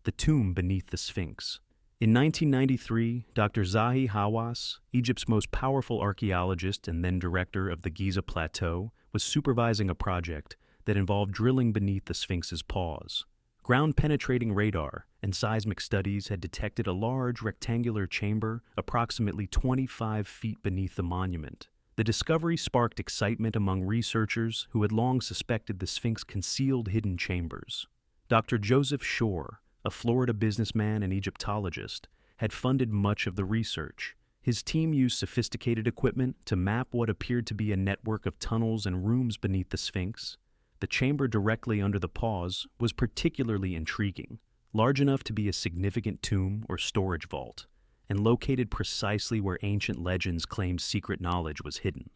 the tomb beneath the Sphinx. In 1993, Dr. Zahi Hawass, Egypt's most powerful archaeologist and then director of the Giza Plateau, was supervising a project that involved drilling beneath the Sphinx's paws. Ground-penetrating radar and seismic studies had detected a large rectangular chamber approximately 25 feet beneath the monument. The discovery sparked excitement among researchers who had long suspected the Sphinx concealed hidden chambers. Dr. Joseph Shore, a Florida businessman and Egyptologist, had funded much of the research. His team used sophisticated equipment to map what appeared to be a network of tunnels and rooms beneath the Sphinx. The chamber directly under the paws was particularly intriguing, large enough to be a significant tomb or storage vault, and located precisely where ancient legends claimed secret knowledge was hidden.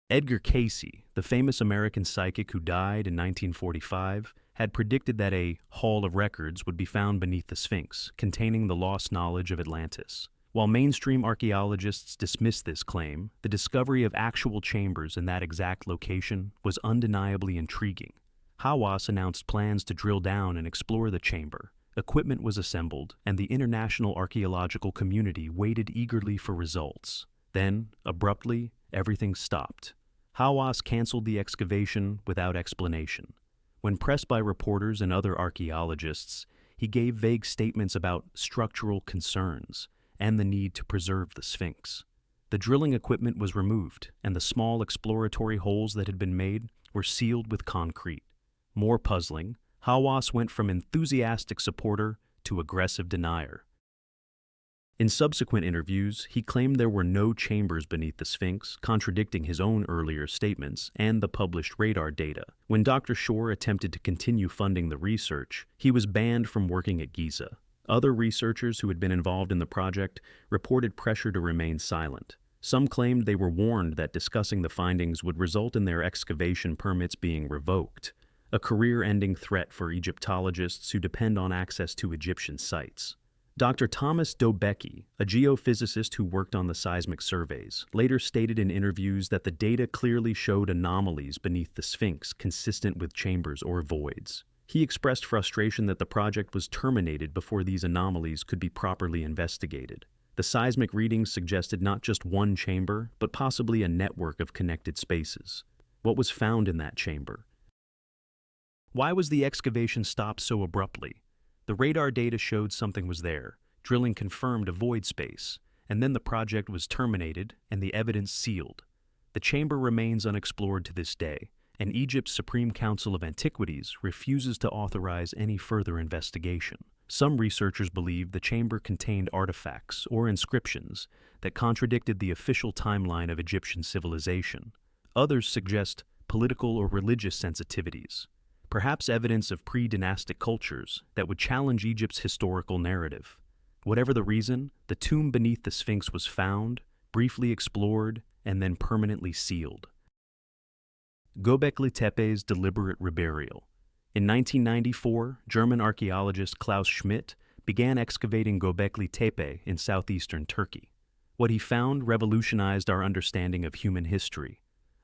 Edgar Cayce, the famous American psychic who died in 1945, had predicted that a Hall of Records would be found beneath the Sphinx, containing the lost knowledge of Atlantis. While mainstream archaeologists dismissed this claim, the discovery of actual chambers in that exact location was undeniably intriguing. Hawass announced plans to drill down and explore the chamber. Equipment was assembled, and the international archaeological community waited eagerly for results. Then, abruptly, everything stopped. Hawass canceled the excavation without explanation. When pressed by reporters and other archaeologists, he gave vague statements about structural concerns and the need to preserve the Sphinx. The drilling equipment was removed, and the small exploratory holes that had been made were sealed with concrete. More puzzling, Hawass went from enthusiastic supporter to aggressive denier. In subsequent interviews, he claimed there were no chambers beneath the Sphinx, contradicting his own earlier statements and the published radar data. When Dr. Shore attempted to continue funding the research, he was banned from working at Giza. Other researchers who had been involved in the project reported pressure to remain silent. Some claimed they were warned that discussing the findings would result in their excavation permits being revoked, a career-ending threat for Egyptologists who depend on access to Egyptian sites. Dr. Thomas Göbekli, a geophysicist who worked on the seismic surveys, later stated in interviews that the data clearly showed anomalies beneath the Sphinx consistent with chambers or voids. He expressed frustration that the project was terminated before these anomalies could be properly investigated. The seismic readings suggested not just one chamber, but possibly a network of connected spaces. What was found in that chamber? Why was the excavation stopped so abruptly? The radar data showed something was there. Drilling confirmed a void space, and then the project was terminated and the evidence sealed. The chamber remains unexplored to this day, and Egypt's Supreme Council of Antiquities refuses to authorize any further investigation. Some researchers believe the chamber contained artifacts or inscriptions that contradicted the official timeline of Egyptian civilization. Others suggest political or religious sensitivities, perhaps evidence of pre-dynastic cultures that would challenge Egypt's historical narrative. Whatever the reason, the tomb beneath the Sphinx was found, briefly explored, and then permanently sealed. Göbekli Tepe's deliberate reburial. In 1994, German archaeologist Klaus Schmidt began excavating Göbekli Tepe in southeastern Turkey. What he found revolutionized our understanding of human history.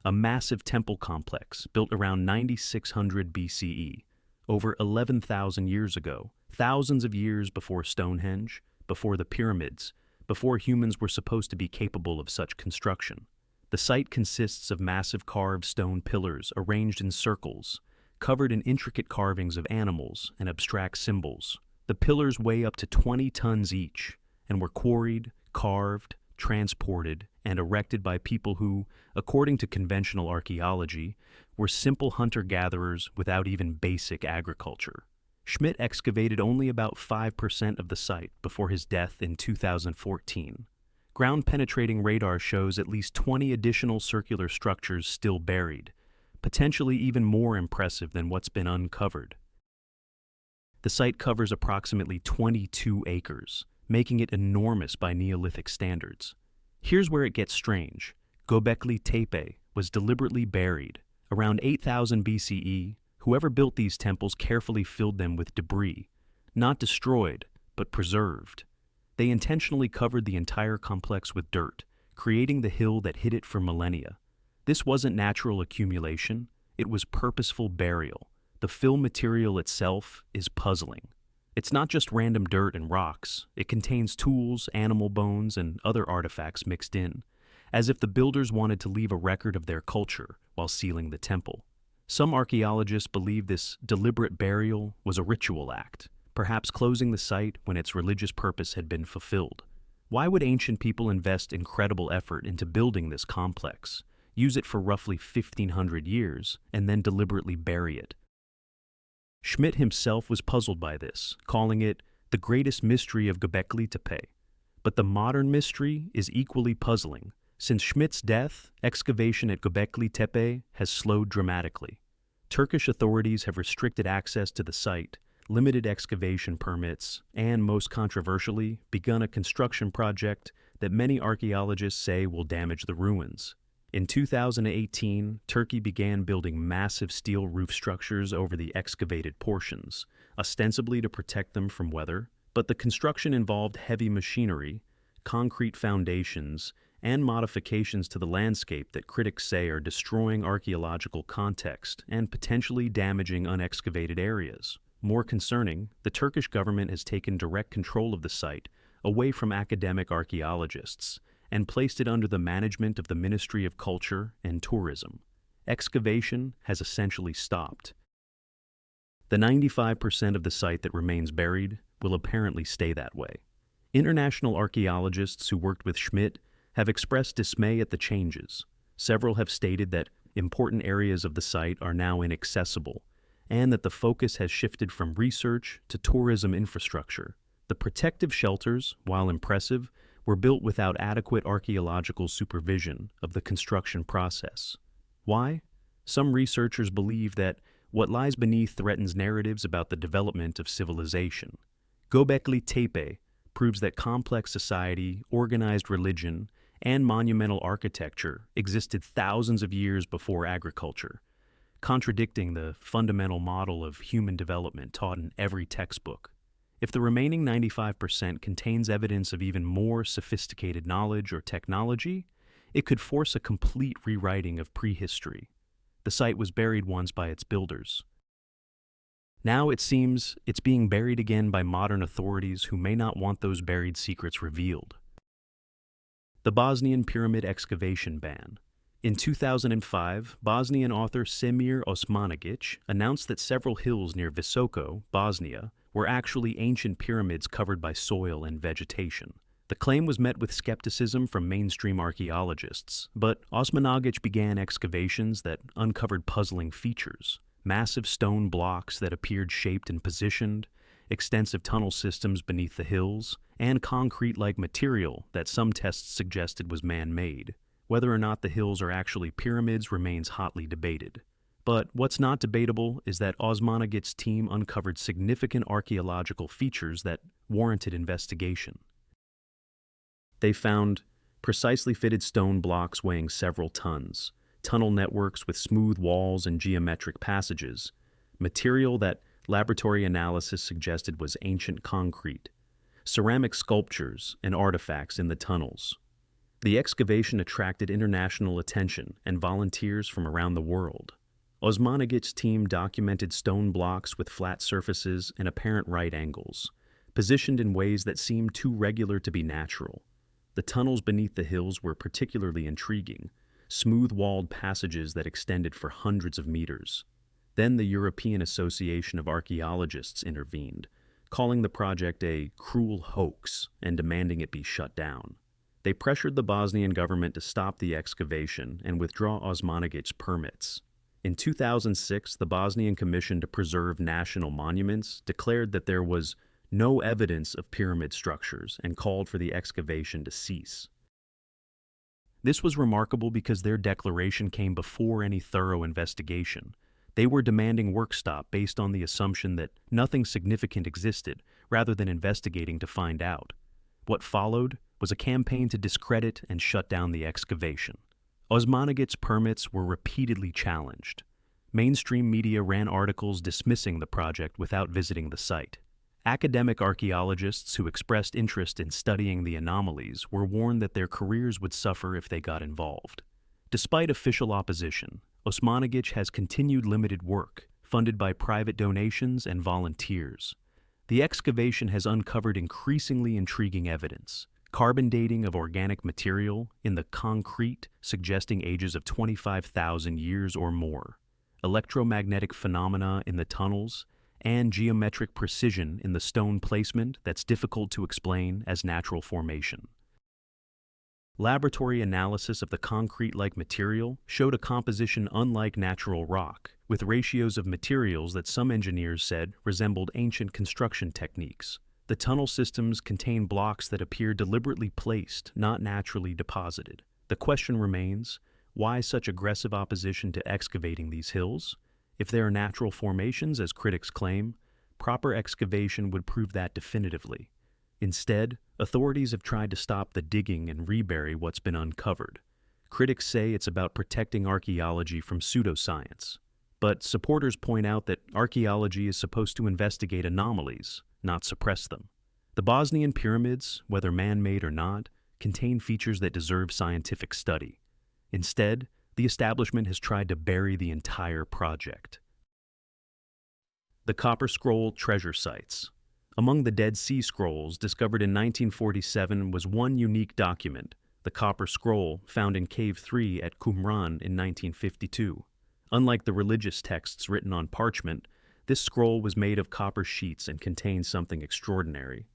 A massive temple complex built around 9600 BCE, over 11,000 years ago, thousands of years before Stonehenge, before the pyramids, before humans were supposed to be capable of such construction. The site consists of massive carved stone pillars arranged in circles, covered in intricate carvings of animals and abstract symbols. The pillars weigh up to 20 tons each and were quarried, carved, transported, and erected by people who, according to conventional archaeology, were simple hunter-gatherers without even basic agriculture. Schmidt excavated only about 5% of the site before his death in 2014. Ground-penetrating radar shows at least 20 additional circular structures still buried, potentially even more impressive than what's been uncovered. The site covers approximately 22 acres, making it enormous by Neolithic standards. Here's where it gets strange. Göbekli Tepe was deliberately buried. Around 8000 BCE, whoever built these temples carefully filled them with debris, not destroyed, but preserved. They intentionally covered the entire complex with dirt, creating the hill that hid it for millennia. This wasn't natural accumulation, it was purposeful burial. The fill material itself is puzzling. It's not just random dirt and rocks, it contains tools, animal bones, and other artifacts mixed in, as if the builders wanted to leave a record of their culture while sealing the temple. Some archaeologists believe this deliberate burial was a ritual act, perhaps closing the site when its religious purpose had been fulfilled. Why would ancient people invest incredible effort into building this complex, use it for roughly 1,500 years, and then deliberately bury it? Schmidt himself was puzzled by this, calling it the greatest mystery of Göbekli Tepe. But the modern mystery is equally puzzling. Since Schmidt's death, excavation at Göbekli Tepe has slowed dramatically. Turkish authorities have restricted access to the site, limited excavation permits, and, most controversially, begun a construction project that many archaeologists say will damage the ruins. In 2018, Turkey began building massive steel roof structures over the excavated portions, ostensibly to protect them from weather, but the construction involved heavy machinery, concrete foundations, and modifications to the landscape that critics say are destroying archaeological context and potentially damaging unexcavated areas. More concerning, the Turkish government has taken direct control of the site away from academic archaeologists and placed it under the management of the Ministry of Culture and Tourism. Excavation has essentially stopped. The 95% of the site that remains buried will apparently stay that way. International archaeologists who worked with Schmidt have expressed dismay at the changes. Several have stated that important areas of the site are now inaccessible, and that the focus has shifted from research to tourism infrastructure. The protective shelters, while impressive, were built without adequate archaeological supervision of the construction process. Why? Some researchers believe that what lies beneath threatens narratives about the development of civilization. Göbekli Tepe proves that complex society, organized religion, and monumental architecture existed thousands of years before agriculture, contradicting the fundamental model of human development taught in every textbook. If the remaining 95% contains evidence of even more sophisticated knowledge or technology, it could force a complete rewriting of prehistory. The site was buried once by its builders. Now it seems it's being buried again by modern authorities who may not want those buried secrets revealed. The Bosnian Pyramid Excavation Ban. In 2005, Bosnian author Semir Osmanagic announced that several hills near Visoko, Bosnia, were actually ancient pyramids covered by soil and vegetation. The claim was met with skepticism from mainstream archaeologists, but Osmanagic began excavations that uncovered puzzling features: massive stone blocks that appeared shaped and positioned, extensive tunnel systems beneath the hills, and concrete-like material that some tests suggested was man-made. Whether or not the hills are actually pyramids remains hotly debated. But what's not debatable is that Osmanagic's team uncovered significant archaeological features that warranted investigation. They found precisely fitted stone blocks weighing several tons, tunnel networks with smooth walls and geometric passages, material that laboratory analysis suggested was ancient concrete, ceramic sculptures and artifacts in the tunnels. The excavation attracted international attention and volunteers from around the world. Osmanagic's team documented stone blocks with flat surfaces and apparent right angles, positioned in ways that seemed too regular to be natural. The tunnels beneath the hills were particularly intriguing, smooth-walled passages that extended for hundreds of meters. Then the European Association of Archaeologists intervened, calling the project a cruel hoax and demanding it be shut down. They pressured the Bosnian government to stop the excavation and withdraw Osmanagic's permits. In 2006, the Bosnian Commission to Preserve National Monuments declared that there was no evidence of pyramid structures and called for the excavation to cease. This was remarkable because their declaration came before any thorough investigation. They were demanding work stop based on the assumption that nothing significant existed, rather than investigating to find out. What followed was a campaign to discredit and shut down the excavation. Osmanagic's permits were repeatedly challenged. Mainstream media ran articles dismissing the project without visiting the site. Academic archaeologists who expressed interest in studying the anomalies were warned that their careers would suffer if they got involved. Despite official opposition, Osmanagic has continued limited work, funded by private donations and volunteers. the excavation has uncovered increasingly intriguing evidence. Carbon dating of organic material in the concrete suggesting ages of 25,000 years or more, electromagnetic phenomena in the tunnels, and geometric precision in the stone placement that's difficult to explain as natural formation. Laboratory analysis of the concrete-like material showed a composition unlike natural rock, with ratios of materials that some engineers said resembled ancient construction techniques. The tunnel systems contain blocks that appear deliberately placed, not naturally deposited. The question remains, why such aggressive opposition to excavating these hills? If they are natural formations, as critics claim, proper excavation would prove that definitively. Instead, authorities have tried to stop the digging and rebury what's been uncovered. Critics say it's about protecting archaeology from pseudoscience. But supporters point out that archaeology is supposed to investigate anomalies, not suppress them. The Bosnian pyramids, whether man-made or not, contain features that deserve scientific study. Instead, the establishment has tried to bury the entire project. The Copper Scroll treasure sites. Among the Dead Sea Scrolls discovered in 1947 was one unique document, the Copper Scroll found in Cave 3 at Qumran in 1952. Unlike the religious texts written on parchment, this scroll was made of copper sheets and contained something extraordinary.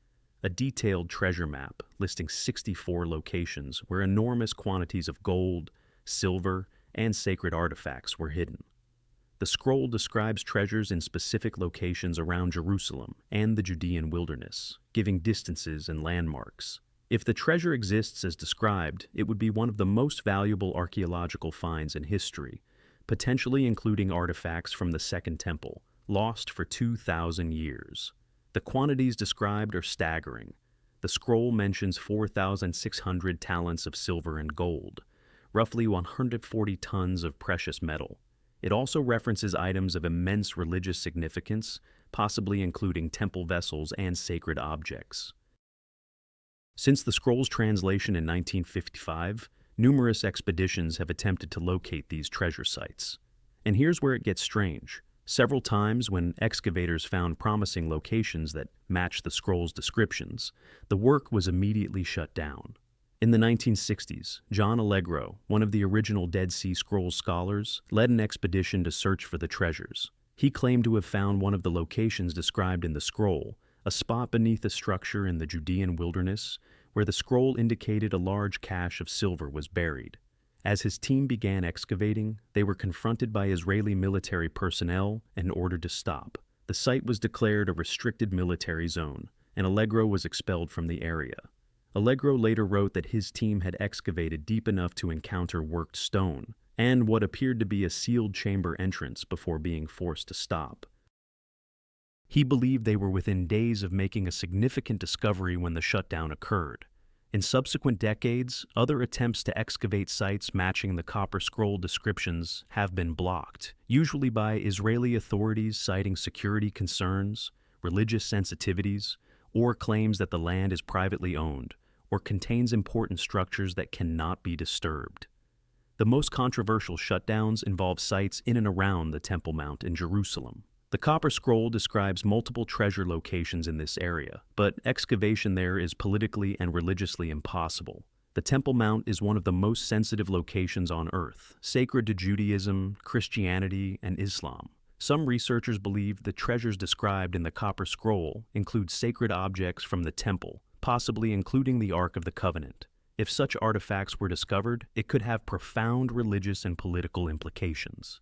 A detailed treasure map listing 64 locations where enormous quantities of gold, silver, and sacred artifacts were hidden. The scroll describes treasures in specific locations around Jerusalem and the Judean wilderness, giving distances and landmarks. If the treasure exists as described, it would be one of the most valuable archaeological finds in history, potentially including artifacts from the Second Temple, lost for 2,000 years. The quantities described are staggering. The scroll mentions 4,600 talents of silver and gold, roughly 140 tons of precious metal. It also references items of immense religious significance, possibly including temple vessels and sacred objects. Since the scroll's translation in 1955, numerous expeditions have attempted to locate these treasure sites. And here's where it gets strange. Several times when excavators found promising locations that matched the scroll's descriptions, the work was immediately shut down. In the 1960s, John Allegro, one of the original Dead Sea Scrolls scholars, led an expedition to search for the treasures. He claimed to have found one of the locations described in the scroll, a spot beneath a structure in the Judean wilderness where the scroll indicated a large cache of silver was buried. As his team began excavating, they were confronted by Israeli military personnel and ordered to stop. The site was declared a restricted military zone, and Allegro was expelled from the area. Allegro later wrote that his team had excavated deep enough to encounter worked stone and what appeared to be a sealed chamber entrance before being forced to stop. He believed they were within days of making a significant discovery when the shutdown occurred. In subsequent decades, other attempts to excavate sites matching the Copper Scroll descriptions have been blocked, usually by Israeli authorities citing security concerns, religious sensitivities, or claims that the land is privately owned or contains important structures that cannot be disturbed. The most controversial shutdowns involve sites in and around the Temple Mount in Jerusalem. The Copper Scroll describes multiple treasure locations in this area, but excavation there is politically and religiously impossible. The Temple Mount is one of the most sensitive locations on Earth, sacred to Judaism, Christianity, and Islam. Some researchers believe the treasures described in the Copper Scroll include sacred objects from the temple, possibly including the Ark of the Covenant. If such artifacts were discovered, it could have profound religious and political implications.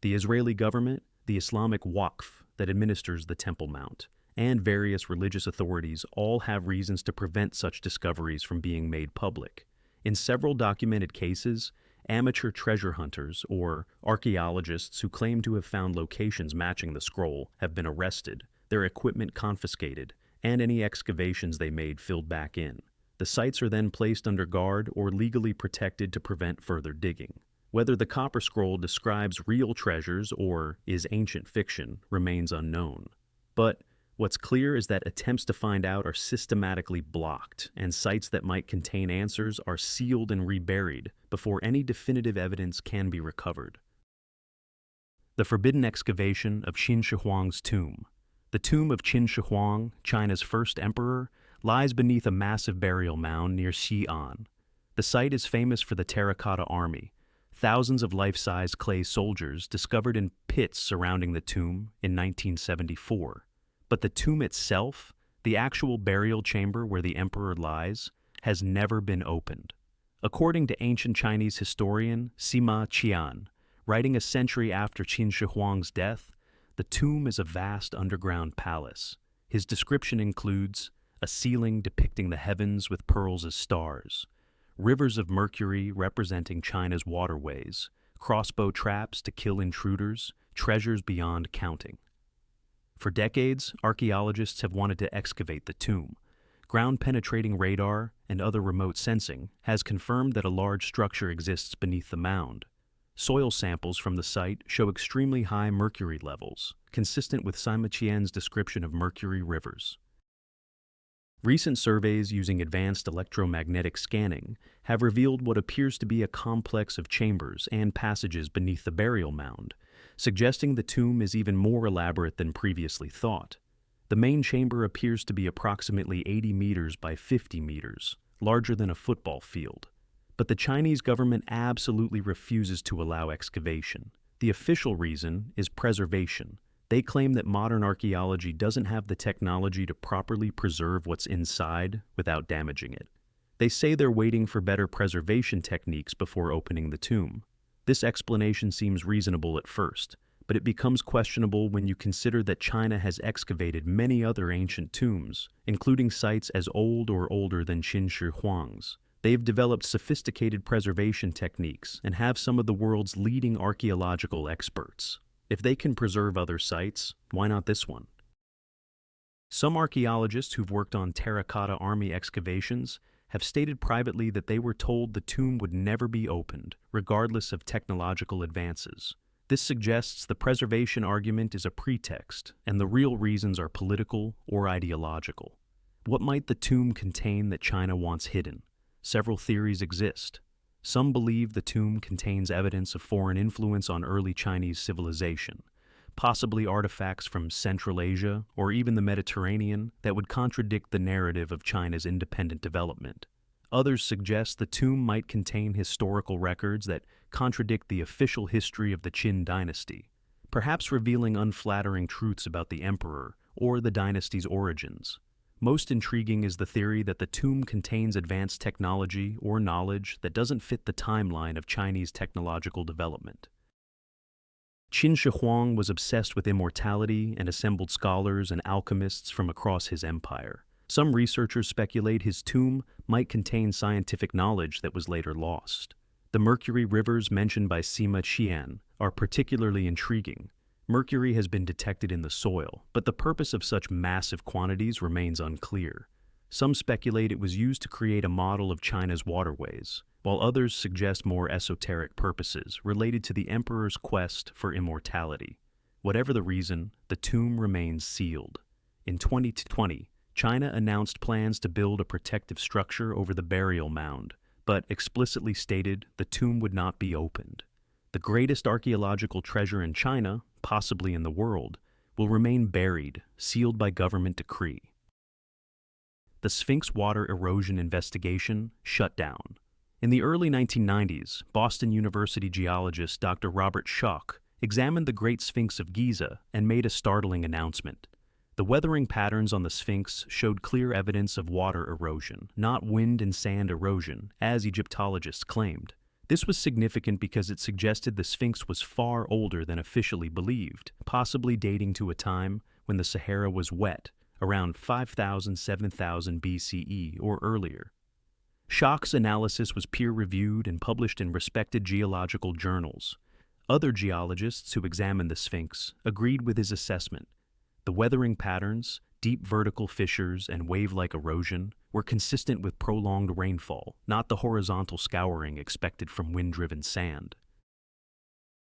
The Israeli government, the Islamic Waqf that administers the Temple Mount, and various religious authorities all have reasons to prevent such discoveries from being made public. In several documented cases, amateur treasure hunters or archaeologists who claim to have found locations matching the scroll have been arrested, their equipment confiscated, and any excavations they made filled back in. The sites are then placed under guard or legally protected to prevent further digging. Whether the Copper Scroll describes real treasures or is ancient fiction remains unknown. But what's clear is that attempts to find out are systematically blocked, and sites that might contain answers are sealed and reburied before any definitive evidence can be recovered. The forbidden excavation of Qin Shi Huang's tomb. The tomb of Qin Shi Huang, China's first emperor, lies beneath a massive burial mound near Xi'an. The site is famous for the terracotta army, thousands of life-size clay soldiers discovered in pits surrounding the tomb in 1974. But the tomb itself, the actual burial chamber where the emperor lies, has never been opened. According to ancient Chinese historian Sima Qian, writing a century after Qin Shi Huang's death, the tomb is a vast underground palace. His description includes a ceiling depicting the heavens with pearls as stars, rivers of mercury representing China's waterways, crossbow traps to kill intruders, treasures beyond counting. For decades, archaeologists have wanted to excavate the tomb. Ground-penetrating radar and other remote sensing has confirmed that a large structure exists beneath the mound. Soil samples from the site show extremely high mercury levels, consistent with Sima Qian's description of mercury rivers. Recent surveys using advanced electromagnetic scanning have revealed what appears to be a complex of chambers and passages beneath the burial mound, suggesting the tomb is even more elaborate than previously thought. The main chamber appears to be approximately 80 meters by 50 meters, larger than a football field. But the Chinese government absolutely refuses to allow excavation. The official reason is preservation. They claim that modern archaeology doesn't have the technology to properly preserve what's inside without damaging it. They say they're waiting for better preservation techniques before opening the tomb. This explanation seems reasonable at first, but it becomes questionable when you consider that China has excavated many other ancient tombs, including sites as old or older than Qin Shi Huang's. They've developed sophisticated preservation techniques and have some of the world's leading archaeological experts. If they can preserve other sites, why not this one? Some archaeologists who've worked on terracotta army excavations have stated privately that they were told the tomb would never be opened, regardless of technological advances. This suggests the preservation argument is a pretext, and the real reasons are political or ideological. What might the tomb contain that China wants hidden? Several theories exist. Some believe the tomb contains evidence of foreign influence on early Chinese civilization, possibly artifacts from Central Asia or even the Mediterranean that would contradict the narrative of China's independent development. Others suggest the tomb might contain historical records that contradict the official history of the Qin dynasty, perhaps revealing unflattering truths about the emperor or the dynasty's origins. Most intriguing is the theory that the tomb contains advanced technology or knowledge that doesn't fit the timeline of Chinese technological development. Qin Shi Huang was obsessed with immortality and assembled scholars and alchemists from across his empire. Some researchers speculate his tomb might contain scientific knowledge that was later lost. The mercury rivers mentioned by Sima Qian are particularly intriguing. Mercury has been detected in the soil, but the purpose of such massive quantities remains unclear. Some speculate it was used to create a model of China's waterways, while others suggest more esoteric purposes related to the emperor's quest for immortality. Whatever the reason, the tomb remains sealed. In 2020, China announced plans to build a protective structure over the burial mound, but explicitly stated the tomb would not be opened. The greatest archaeological treasure in China, possibly in the world, will remain buried, sealed by government decree. The Sphinx water erosion investigation, Shutdown. In the early 1990s, Boston University geologist Dr. Robert Schoch examined the Great Sphinx of Giza and made a startling announcement. The weathering patterns on the Sphinx showed clear evidence of water erosion, not wind and sand erosion, as Egyptologists claimed. This was significant because it suggested the Sphinx was far older than officially believed, possibly dating to a time when the Sahara was wet, around 5,000–7,000 BCE or earlier. Schoch's analysis was peer-reviewed and published in respected geological journals. Other geologists who examined the Sphinx agreed with his assessment. The weathering patterns, deep vertical fissures, and wave-like erosion were consistent with prolonged rainfall, not the horizontal scouring expected from wind-driven sand.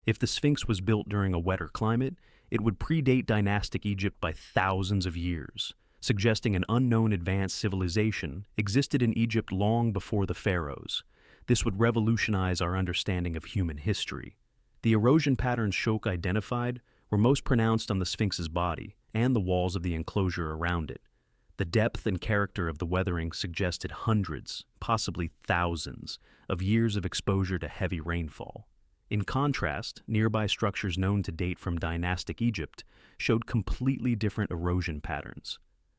If the Sphinx was built during a wetter climate, it would predate dynastic Egypt by thousands of years, suggesting an unknown advanced civilization existed in Egypt long before the pharaohs. This would revolutionize our understanding of human history. The erosion patterns Schoch identified were most pronounced on the Sphinx's body and the walls of the enclosure around it. The depth and character of the weathering suggested hundreds, possibly thousands, of years of exposure to heavy rainfall. In contrast, nearby structures known to date from dynastic Egypt showed completely different erosion patterns.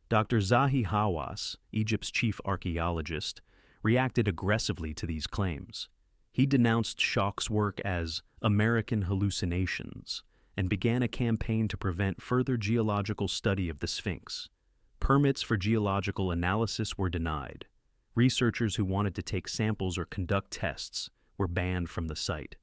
Dr. Zahi Hawass, Egypt's chief archaeologist, reacted aggressively to these claims. He denounced Schoch's work as American hallucinations and began a campaign to prevent further geological study of the Sphinx. Permits for geological analysis were denied. Researchers who wanted to take samples or conduct tests were banned from the site.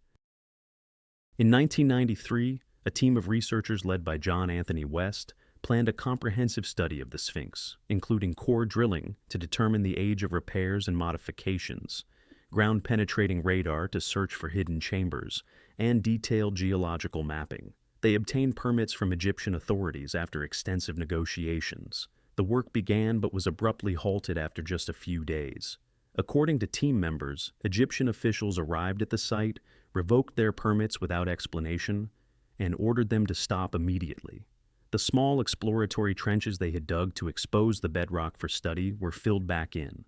In 1993, a team of researchers led by John Anthony West planned a comprehensive study of the Sphinx, including core drilling to determine the age of repairs and modifications, ground-penetrating radar to search for hidden chambers, and detailed geological mapping. They obtained permits from Egyptian authorities after extensive negotiations. The work began but was abruptly halted after just a few days. According to team members, Egyptian officials arrived at the site, revoked their permits without explanation, and ordered them to stop immediately. The small exploratory trenches they had dug to expose the bedrock for study were filled back in.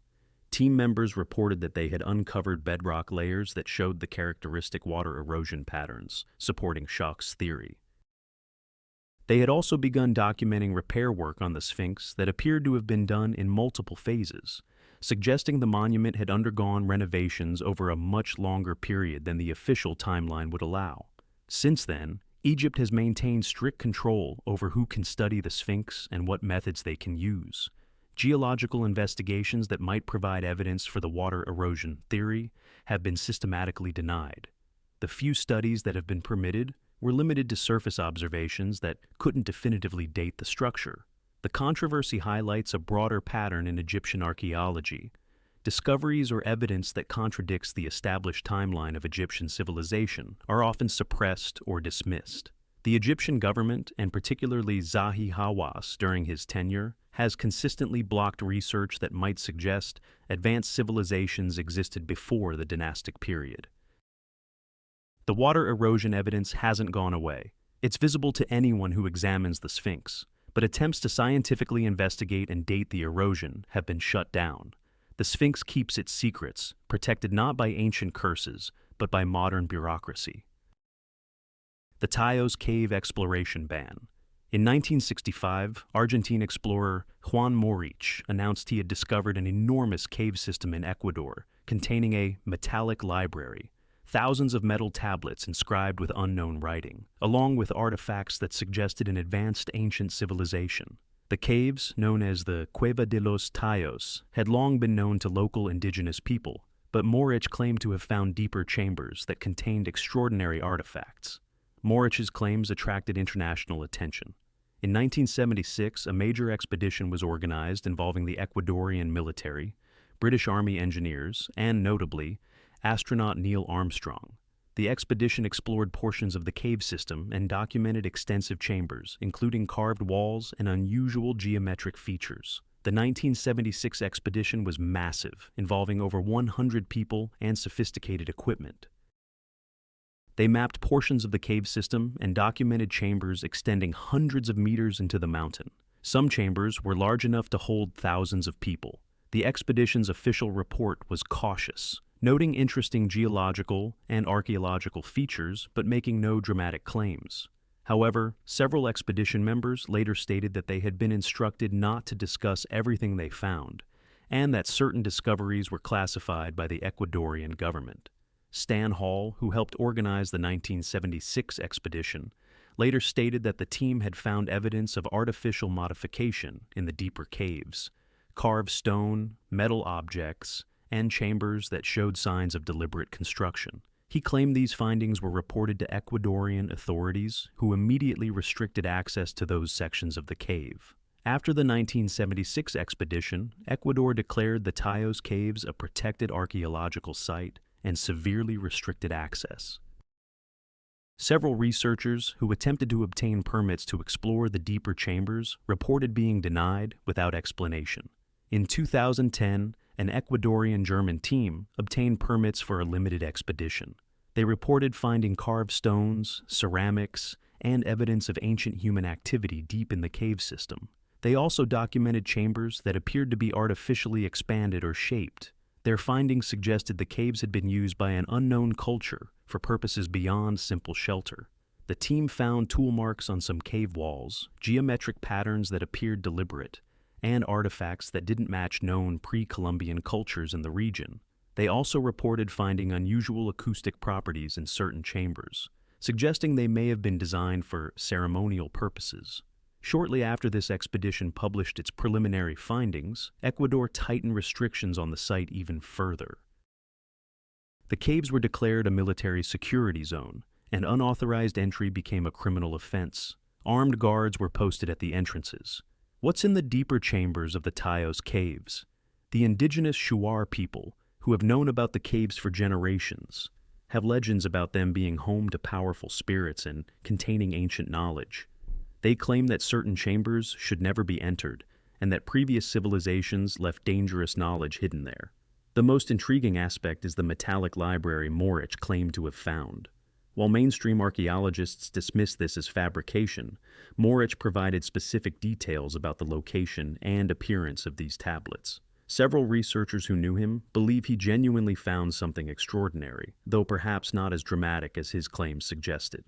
Team members reported that they had uncovered bedrock layers that showed the characteristic water erosion patterns, supporting Schoch's theory. They had also begun documenting repair work on the Sphinx that appeared to have been done in multiple phases, suggesting the monument had undergone renovations over a much longer period than the official timeline would allow. Since then, Egypt has maintained strict control over who can study the Sphinx and what methods they can use. Geological investigations that might provide evidence for the water erosion theory have been systematically denied. The few studies that have been permitted were limited to surface observations that couldn't definitively date the structure. The controversy highlights a broader pattern in Egyptian archaeology. Discoveries or evidence that contradicts the established timeline of Egyptian civilization are often suppressed or dismissed. The Egyptian government, and particularly Zahi Hawass during his tenure, has consistently blocked research that might suggest advanced civilizations existed before the dynastic period. The water erosion evidence hasn't gone away. It's visible to anyone who examines the Sphinx, but attempts to scientifically investigate and date the erosion have been shut down. The Sphinx keeps its secrets, protected not by ancient curses, but by modern bureaucracy. The Taos Cave Exploration Ban. In 1965, Argentine explorer Juan Morich announced he had discovered an enormous cave system in Ecuador containing a metallic library, thousands of metal tablets inscribed with unknown writing, along with artifacts that suggested an advanced ancient civilization. The caves, known as the Cueva de los Tayos, had long been known to local indigenous people, but Morich claimed to have found deeper chambers that contained extraordinary artifacts. Morich's claims attracted international attention. In 1976, a major expedition was organized involving the Ecuadorian military, British Army engineers, and, notably, astronaut Neil Armstrong. The expedition explored portions of the cave system and documented extensive chambers, including carved walls and unusual geometric features. The 1976 expedition was massive, involving over 100 people and sophisticated equipment. They mapped portions of the cave system and documented chambers extending hundreds of meters into the mountain. Some chambers were large enough to hold thousands of people. The expedition's official report was cautious, noting interesting geological and archaeological features but making no dramatic claims. However, several expedition members later stated that they had been instructed not to discuss everything they found, and that certain discoveries were classified by the Ecuadorian government. Stan Hall, who helped organize the 1976 expedition, later stated that the team had found evidence of artificial modification in the deeper caves, carved stone, metal objects, and chambers that showed signs of deliberate construction. He claimed these findings were reported to Ecuadorian authorities, who immediately restricted access to those sections of the cave. After the 1976 expedition, Ecuador declared the Taos Caves a protected archaeological site and severely restricted access. Several researchers who attempted to obtain permits to explore the deeper chambers reported being denied without explanation. In 2010, an Ecuadorian-German team obtained permits for a limited expedition. They reported finding carved stones, ceramics, and evidence of ancient human activity deep in the cave system. They also documented chambers that appeared to be artificially expanded or shaped. Their findings suggested the caves had been used by an unknown culture for purposes beyond simple shelter. The team found tool marks on some cave walls, geometric patterns that appeared deliberate, and artifacts that didn't match known pre-Columbian cultures in the region. They also reported finding unusual acoustic properties in certain chambers, suggesting they may have been designed for ceremonial purposes. Shortly after this expedition published its preliminary findings, Ecuador tightened restrictions on the site even further. The caves were declared a military security zone, and unauthorized entry became a criminal offense. Armed guards were posted at the entrances. What's in the deeper chambers of the Tayos caves? The indigenous Shuar people, who have known about the caves for generations, have legends about them being home to powerful spirits and containing ancient knowledge. They claim that certain chambers should never be entered, and that previous civilizations left dangerous knowledge hidden there. The most intriguing aspect is the metallic library Morich claimed to have found. While mainstream archaeologists dismiss this as fabrication, Morich provided specific details about the location and appearance of these tablets. Several researchers who knew him believe he genuinely found something extraordinary, though perhaps not as dramatic as his claims suggested.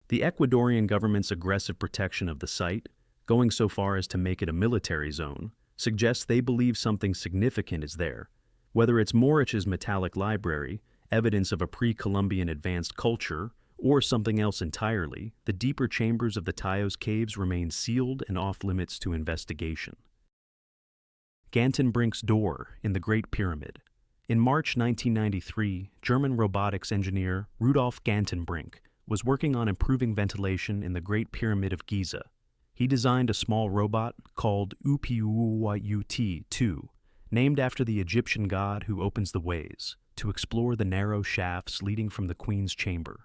The Ecuadorian government's aggressive protection of the site, going so far as to make it a military zone, suggests they believe something significant is there. Whether it's Morich's metallic library, evidence of a pre-Columbian advanced culture, or something else entirely, the deeper chambers of the Tayos caves remain sealed and off-limits to investigation. Gantenbrink's door in the Great Pyramid. In March 1993, German robotics engineer Rudolf Gantenbrink was working on improving ventilation in the Great Pyramid of Giza. He designed a small robot called Upiuut-2, named after the Egyptian god who opens the ways, to explore the narrow shafts leading from the Queen's chamber.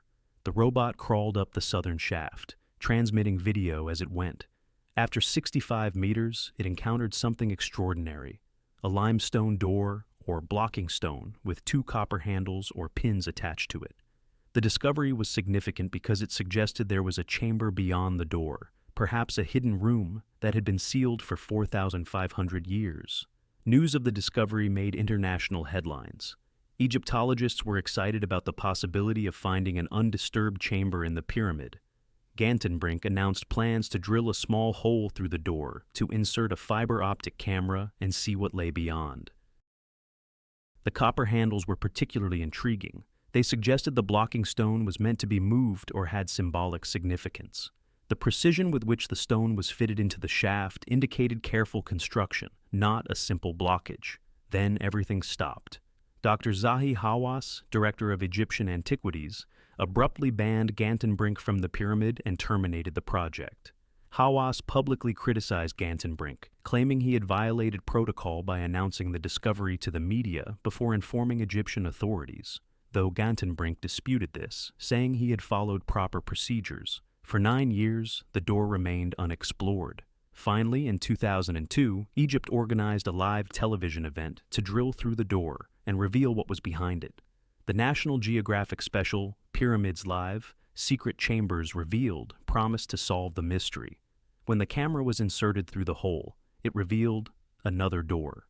The robot crawled up the southern shaft, transmitting video as it went. After 65 meters, it encountered something extraordinary: a limestone door, or blocking stone, with 2 copper handles or pins attached to it. The discovery was significant because it suggested there was a chamber beyond the door, perhaps a hidden room that had been sealed for 4,500 years. News of the discovery made international headlines. Egyptologists were excited about the possibility of finding an undisturbed chamber in the pyramid. Gantenbrink announced plans to drill a small hole through the door to insert a fiber optic camera and see what lay beyond. The copper handles were particularly intriguing. They suggested the blocking stone was meant to be moved or had symbolic significance. The precision with which the stone was fitted into the shaft indicated careful construction, not a simple blockage. Then everything stopped. Dr. Zahi Hawass, director of Egyptian antiquities, abruptly banned Gantenbrink from the pyramid and terminated the project. Hawass publicly criticized Gantenbrink, claiming he had violated protocol by announcing the discovery to the media before informing Egyptian authorities, though Gantenbrink disputed this, saying he had followed proper procedures. For 9 years, the door remained unexplored. Finally, in 2002, Egypt organized a live television event to drill through the door and reveal what was behind it. The National Geographic special, Pyramids Live, Secret Chambers Revealed, promised to solve the mystery. When the camera was inserted through the hole, it revealed another door.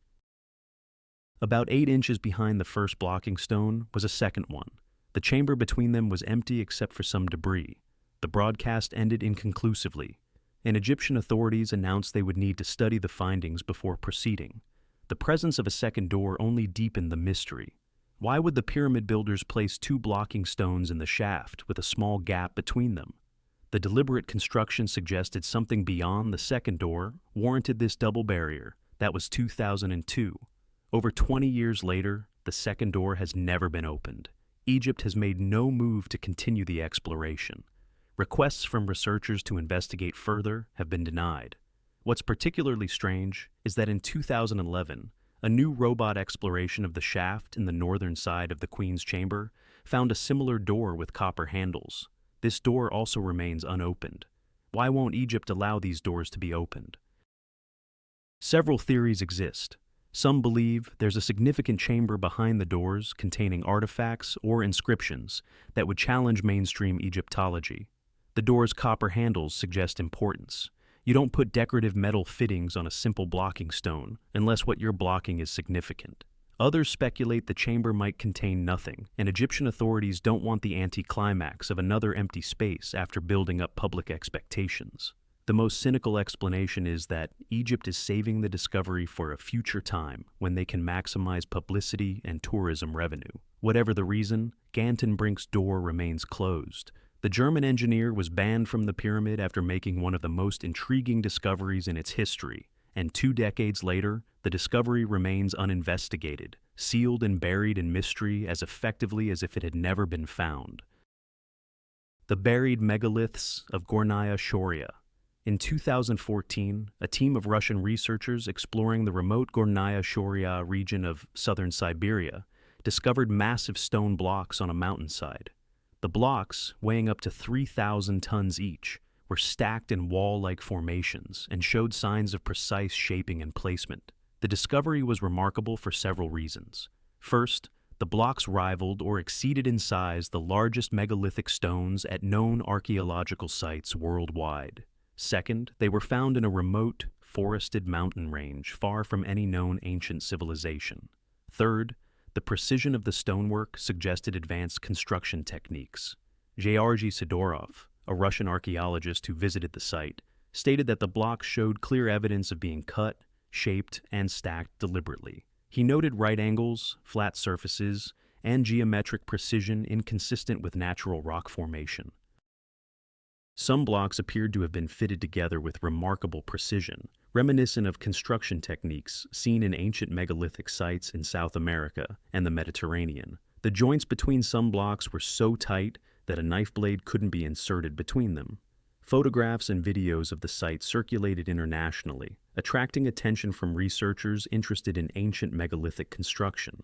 About 8 inches behind the first blocking stone was a second one. The chamber between them was empty except for some debris. The broadcast ended inconclusively, and Egyptian authorities announced they would need to study the findings before proceeding. The presence of a second door only deepened the mystery. Why would the pyramid builders place 2 blocking stones in the shaft with a small gap between them? The deliberate construction suggested something beyond the second door warranted this double barrier. That was 2002. Over 20 years later, the second door has never been opened. Egypt has made no move to continue the exploration. Requests from researchers to investigate further have been denied. What's particularly strange is that in 2011, a new robot exploration of the shaft in the northern side of the Queen's chamber found a similar door with copper handles. This door also remains unopened. Why won't Egypt allow these doors to be opened? Several theories exist. Some believe there's a significant chamber behind the doors containing artifacts or inscriptions that would challenge mainstream Egyptology. The door's copper handles suggest importance. You don't put decorative metal fittings on a simple blocking stone unless what you're blocking is significant. Others speculate the chamber might contain nothing, and Egyptian authorities don't want the anticlimax of another empty space after building up public expectations. The most cynical explanation is that Egypt is saving the discovery for a future time when they can maximize publicity and tourism revenue. Whatever the reason, Gantenbrink's door remains closed. The German engineer was banned from the pyramid after making one of the most intriguing discoveries in its history, and 2 decades later, the discovery remains uninvestigated, sealed and buried in mystery as effectively as if it had never been found. The buried megaliths of Gornaya, Shoria. In 2014, a team of Russian researchers exploring the remote Gornaya Shoria region of southern Siberia discovered massive stone blocks on a mountainside. The blocks, weighing up to 3,000 tons each, were stacked in wall-like formations and showed signs of precise shaping and placement. The discovery was remarkable for several reasons. First, the blocks rivaled or exceeded in size the largest megalithic stones at known archaeological sites worldwide. Second, they were found in a remote, forested mountain range far from any known ancient civilization. Third, the precision of the stonework suggested advanced construction techniques. Georgy Sidorov, a Russian archaeologist who visited the site, stated that the blocks showed clear evidence of being cut, shaped, and stacked deliberately. He noted right angles, flat surfaces, and geometric precision inconsistent with natural rock formation. Some blocks appeared to have been fitted together with remarkable precision, reminiscent of construction techniques seen in ancient megalithic sites in South America and the Mediterranean. The joints between some blocks were so tight that a knife blade couldn't be inserted between them. Photographs and videos of the site circulated internationally, attracting attention from researchers interested in ancient megalithic construction.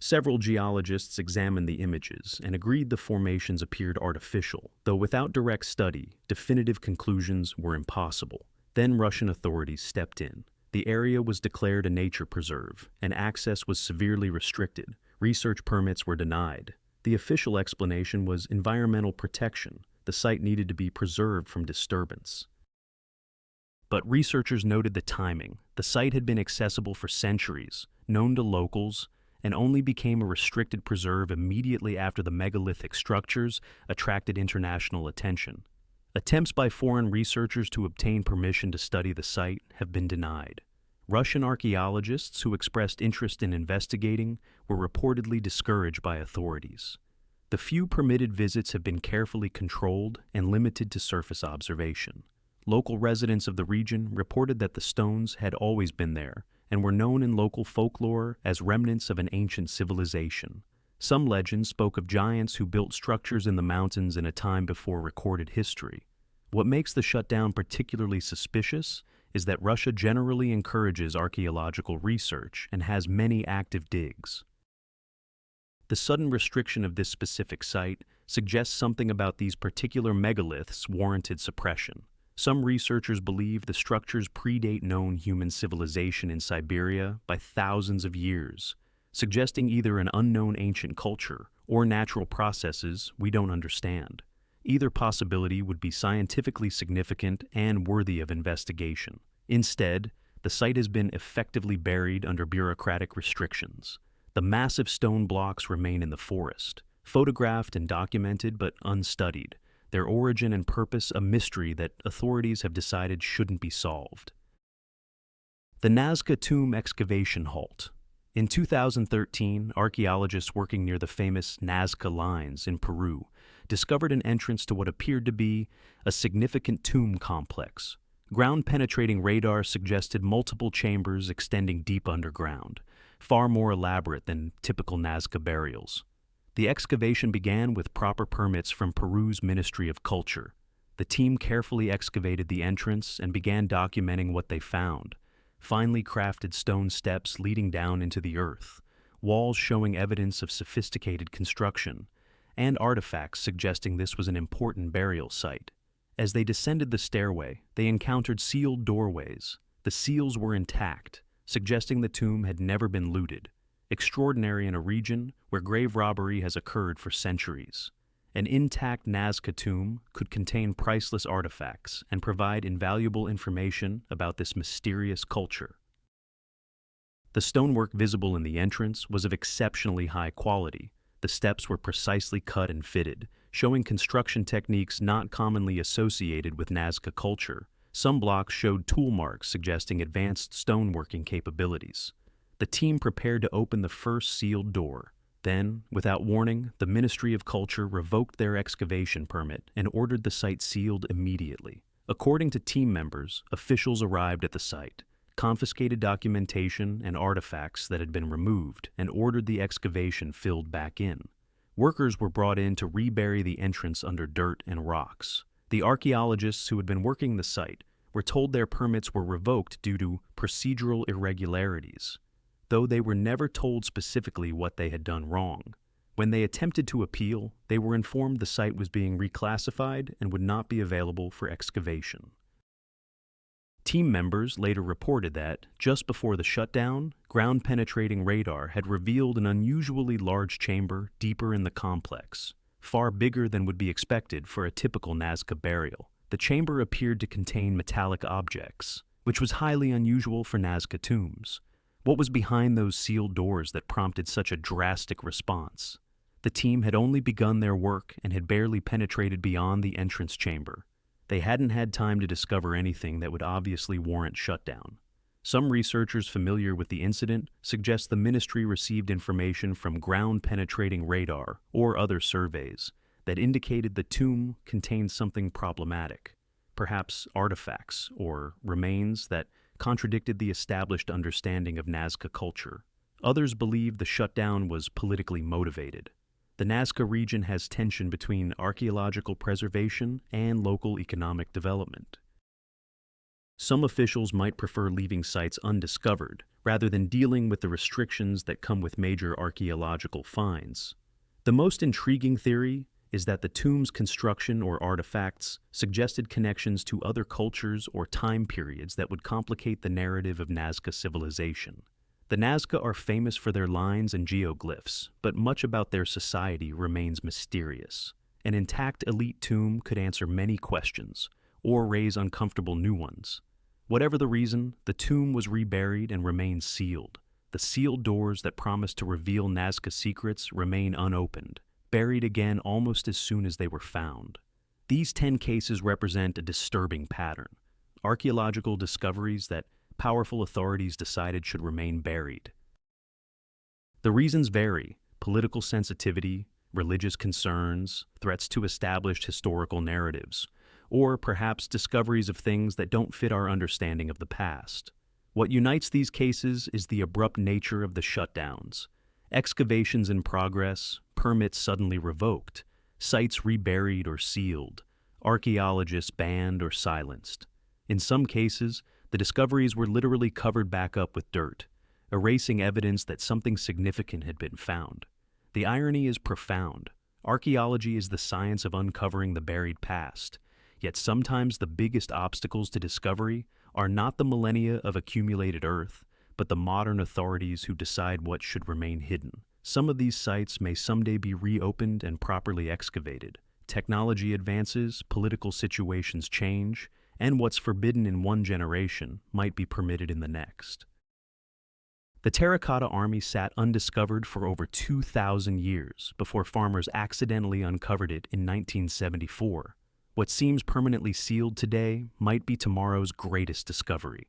Several geologists examined the images and agreed the formations appeared artificial, though without direct study, definitive conclusions were impossible. Then Russian authorities stepped in. The area was declared a nature preserve, and access was severely restricted. Research permits were denied. The official explanation was environmental protection. The site needed to be preserved from disturbance. But researchers noted the timing. The site had been accessible for centuries, known to locals, and only became a restricted preserve immediately after the megalithic structures attracted international attention. Attempts by foreign researchers to obtain permission to study the site have been denied. Russian archaeologists who expressed interest in investigating were reportedly discouraged by authorities. The few permitted visits have been carefully controlled and limited to surface observation. Local residents of the region reported that the stones had always been there and were known in local folklore as remnants of an ancient civilization. Some legends spoke of giants who built structures in the mountains in a time before recorded history. What makes the shutdown particularly suspicious is that Russia generally encourages archaeological research and has many active digs. The sudden restriction of this specific site suggests something about these particular megaliths warranted suppression. Some researchers believe the structures predate known human civilization in Siberia by thousands of years, suggesting either an unknown ancient culture or natural processes we don't understand. Either possibility would be scientifically significant and worthy of investigation. Instead, the site has been effectively buried under bureaucratic restrictions. The massive stone blocks remain in the forest, photographed and documented but unstudied, their origin and purpose a mystery that authorities have decided shouldn't be solved. The Nazca tomb excavation halt. In 2013, archaeologists working near the famous Nazca lines in Peru discovered an entrance to what appeared to be a significant tomb complex. Ground-penetrating radar suggested multiple chambers extending deep underground, far more elaborate than typical Nazca burials. The excavation began with proper permits from Peru's Ministry of Culture. The team carefully excavated the entrance and began documenting what they found. Finely crafted stone steps leading down into the earth, walls showing evidence of sophisticated construction, and artifacts suggesting this was an important burial site. As they descended the stairway, they encountered sealed doorways. The seals were intact, suggesting the tomb had never been looted. Extraordinary in a region where grave robbery has occurred for centuries. An intact Nazca tomb could contain priceless artifacts and provide invaluable information about this mysterious culture. The stonework visible in the entrance was of exceptionally high quality. The steps were precisely cut and fitted, showing construction techniques not commonly associated with Nazca culture. Some blocks showed tool marks suggesting advanced stoneworking capabilities. The team prepared to open the first sealed door. Then, without warning, the Ministry of Culture revoked their excavation permit and ordered the site sealed immediately. According to team members, officials arrived at the site, confiscated documentation and artifacts that had been removed, and ordered the excavation filled back in. Workers were brought in to rebury the entrance under dirt and rocks. The archaeologists who had been working the site were told their permits were revoked due to procedural irregularities, though they were never told specifically what they had done wrong. When they attempted to appeal, they were informed the site was being reclassified and would not be available for excavation. Team members later reported that, just before the shutdown, ground-penetrating radar had revealed an unusually large chamber deeper in the complex, far bigger than would be expected for a typical Nazca burial. The chamber appeared to contain metallic objects, which was highly unusual for Nazca tombs. What was behind those sealed doors that prompted such a drastic response? The team had only begun their work and had barely penetrated beyond the entrance chamber. They hadn't had time to discover anything that would obviously warrant shutdown. Some researchers familiar with the incident suggest the ministry received information from ground-penetrating radar or other surveys that indicated the tomb contained something problematic, perhaps artifacts or remains that contradicted the established understanding of Nazca culture. Others believe the shutdown was politically motivated. The Nazca region has tension between archaeological preservation and local economic development. Some officials might prefer leaving sites undiscovered rather than dealing with the restrictions that come with major archaeological finds. The most intriguing theory is that the tomb's construction or artifacts suggested connections to other cultures or time periods that would complicate the narrative of Nazca civilization. The Nazca are famous for their lines and geoglyphs, but much about their society remains mysterious. An intact elite tomb could answer many questions, or raise uncomfortable new ones. Whatever the reason, the tomb was reburied and remains sealed. The sealed doors that promised to reveal Nazca secrets remain unopened, buried again almost as soon as they were found. These 10 cases represent a disturbing pattern. Archaeological discoveries that powerful authorities decided should remain buried. The reasons vary: political sensitivity, religious concerns, threats to established historical narratives, or perhaps discoveries of things that don't fit our understanding of the past. What unites these cases is the abrupt nature of the shutdowns. Excavations in progress, permits suddenly revoked, sites reburied or sealed, archaeologists banned or silenced. In some cases, the discoveries were literally covered back up with dirt, erasing evidence that something significant had been found. The irony is profound. Archaeology is the science of uncovering the buried past, yet sometimes the biggest obstacles to discovery are not the millennia of accumulated earth, but the modern authorities who decide what should remain hidden. Some of these sites may someday be reopened and properly excavated. Technology advances, political situations change, and what's forbidden in one generation might be permitted in the next. The terracotta army sat undiscovered for over 2,000 years before farmers accidentally uncovered it in 1974. What seems permanently sealed today might be tomorrow's greatest discovery.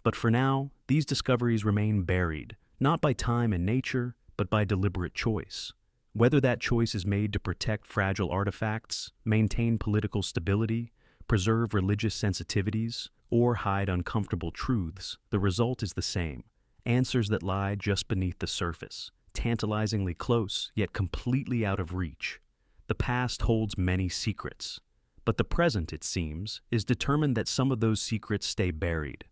But for now, these discoveries remain buried, not by time and nature, but by deliberate choice. Whether that choice is made to protect fragile artifacts, maintain political stability, preserve religious sensitivities, or hide uncomfortable truths, the result is the same: answers that lie just beneath the surface, tantalizingly close, yet completely out of reach. The past holds many secrets, but the present, it seems, is determined that some of those secrets stay buried.